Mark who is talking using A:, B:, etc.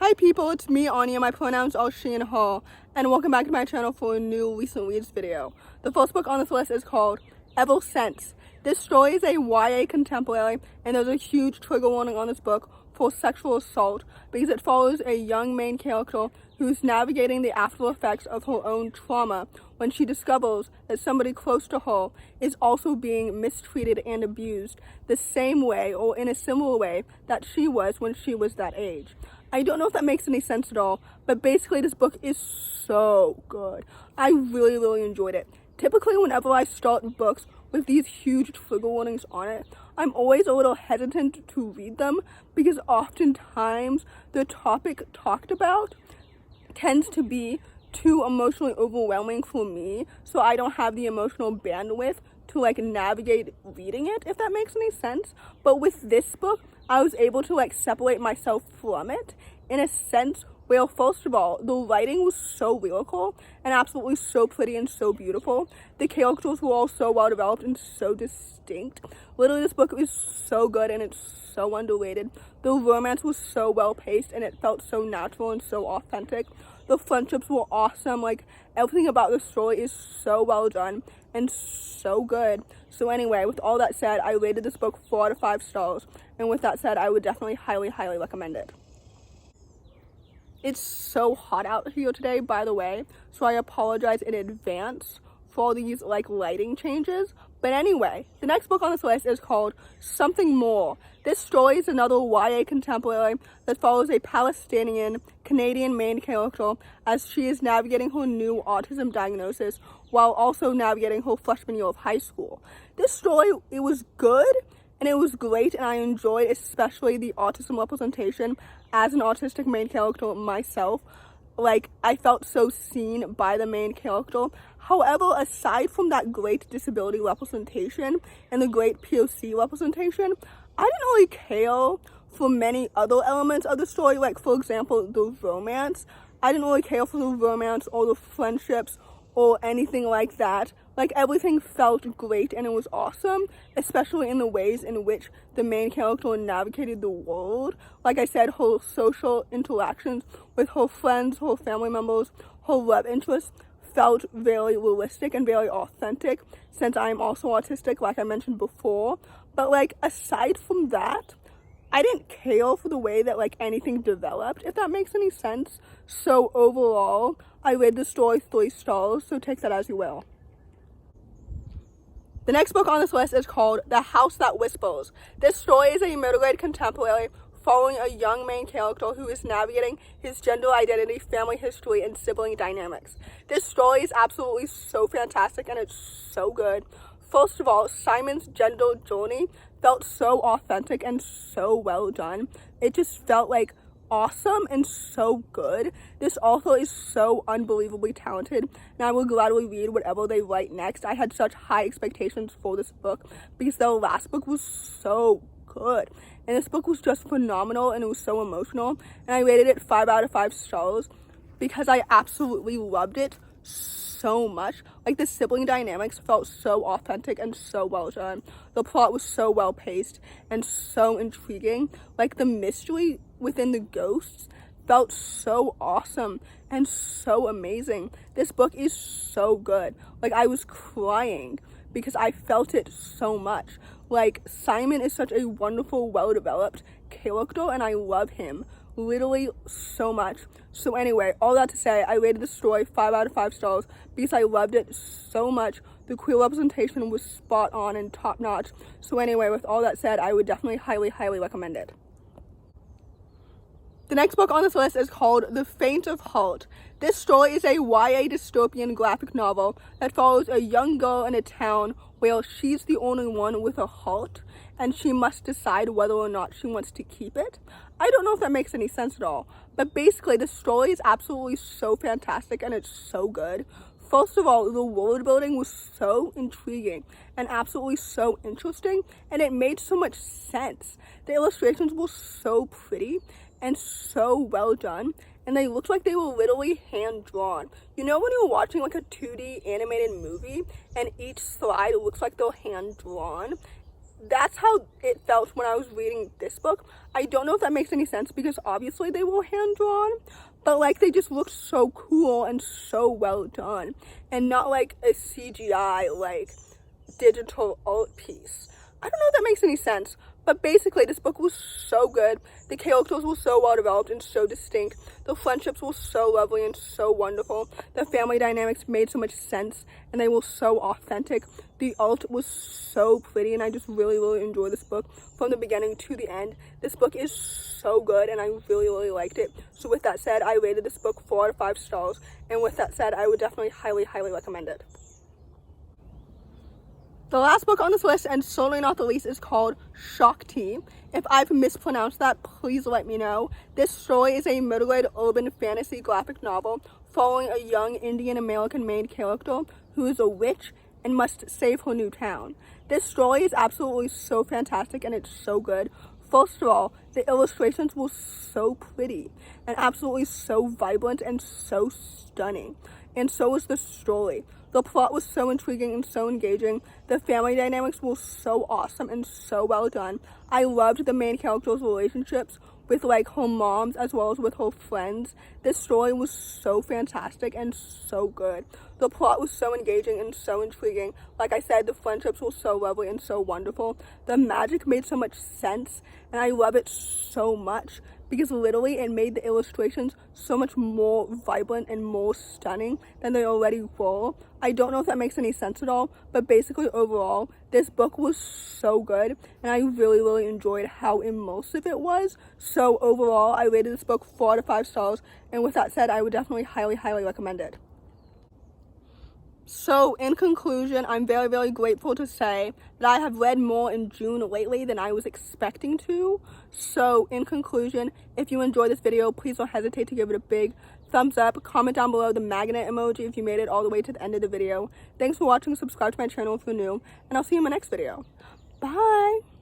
A: Hi people, it's me, Anja. My pronouns are she and her, and welcome back to my channel for a new recent reads video. The first book on this list is called Ever Since. This story is a YA contemporary, and there's a huge trigger warning on this book for sexual assault because it follows a young main character who's navigating the after effects of her own trauma when she discovers that somebody close to her is also being mistreated and abused the same way or in a similar way that she was when she was that age. I don't know if that makes any sense at all, but basically this book is so good. I really enjoyed it. Typically whenever I start books with these huge trigger warnings on it, I'm always a little hesitant to read them because oftentimes the topic talked about tends to be too emotionally overwhelming for me, so I don't have the emotional bandwidth to navigate reading it, if that makes any sense. But with this book, I was able to separate myself from it in a sense where, first of all, the writing was so lyrical and absolutely so pretty and so beautiful. The characters were all so well developed and so distinct. Literally, this book is so good and it's so underrated. The romance was so well paced and it felt so natural and so authentic. The friendships were awesome. Everything about the story is so well done and so good. So anyway, with all that said, I rated this book 4 out of 5 stars. And with that said, I would definitely highly recommend it. It's so hot out here today, by the way, so I apologize in advance for all these lighting changes. But anyway, the next book on this list is called Something More. This story is another YA contemporary that follows a Palestinian Canadian main character as she is navigating her new autism diagnosis while also navigating her freshman year of high school. This story, it was good and it was great, and I enjoyed especially the autism representation. As an autistic main character myself, I felt so seen by the main character. However, aside from that great disability representation and the great POC representation, I didn't really care for many other elements of the story, for example, the romance. I didn't really care for the romance or the friendships or anything like that. Everything felt great and it was awesome, especially in the ways in which the main character navigated the world. Like I said, her social interactions with her friends, her family members, her love interests felt very realistic and very authentic, since I am also autistic, like I mentioned before. But aside from that, I didn't care for the way that anything developed, if that makes any sense. So overall, I rated the story 3 stars, so take that as you will. The next book on this list is called The House That Whispers. This story is a middle grade contemporary following a young main character who is navigating his gender identity, family history, and sibling dynamics. This story is absolutely so fantastic and it's so good. First of all, Simon's gender journey felt so authentic and so well done. It just felt awesome and so good. This author is so unbelievably talented, and I will gladly read whatever they write next. I had such high expectations for this book because their last book was so good, and this book was just phenomenal and it was so emotional, and I rated it 5 out of 5 stars because I absolutely loved it so much. The sibling dynamics felt so authentic and so well done. The plot was so well paced and so intriguing. The mystery within the ghosts felt so awesome and so amazing. This book is so good. I was crying because I felt it so much. Simon is such a wonderful, well-developed character, and I love him literally so much. So anyway, all that to say, I rated the story 5 out of 5 stars because I loved it so much. The queer representation was spot on and top notch. So anyway, with all that said, I would definitely highly recommend it. The next book on this list is called The Faint of Heart. This story is a YA dystopian graphic novel that follows a young girl in a town where she's the only one with a heart, and she must decide whether or not she wants to keep it. I don't know if that makes any sense at all, but basically the story is absolutely so fantastic and it's so good. First of all, the world building was so intriguing and absolutely so interesting, and it made so much sense. The illustrations were so pretty and so well done, and they looked like they were literally hand drawn. You know when you're watching a 2D animated movie and each slide looks like they're hand drawn? that's how it felt when I was reading this book. I don't know if that makes any sense because obviously they were hand-drawn, but like they just looked so cool and so well done, and not like a CGI like digital art piece. I don't know if that makes any sense, but basically this book was so good. The characters were so well developed and so distinct. The friendships were so lovely and so wonderful. The family dynamics made so much sense and they were so authentic. The art was so pretty, and I just really enjoyed this book from the beginning to the end. This book is so good and I really liked it. So with that said, I rated this book 4 out of 5 stars, and with that said, I would definitely highly recommend it. The last book on this list, and certainly not the least, is called Shakti. If I've mispronounced that, please let me know. This story is a middle-grade urban fantasy graphic novel following a young Indian American main character who is a witch and must save her new town. This story is absolutely so fantastic and it's so good. First of all, the illustrations were so pretty and absolutely so vibrant and so stunning. And so was the story. The plot was so intriguing and so engaging. The family dynamics were so awesome and so well done. I loved the main character's relationships with like her moms as well as with her friends. This story was so fantastic and so good. The plot was so engaging and so intriguing. Like I said, the friendships were so lovely and so wonderful. The magic made so much sense, and I love it so much because literally it made the illustrations so much more vibrant and more stunning than they already were. I don't know if that makes any sense at all, but basically overall, this book was so good and I really enjoyed how immersive it was. So overall, I rated this book 4 out of 5 stars, and with that said, I would definitely highly recommend it. So in conclusion, I'm very grateful to say that I have read more in June lately than I was expecting to. So in conclusion, if you enjoyed this video, please don't hesitate to give it a big thumbs up. Comment down below the magnet emoji if you made it all the way to the end of the video. Thanks for watching. Subscribe to my channel if you're new, and I'll see you in my next video. Bye!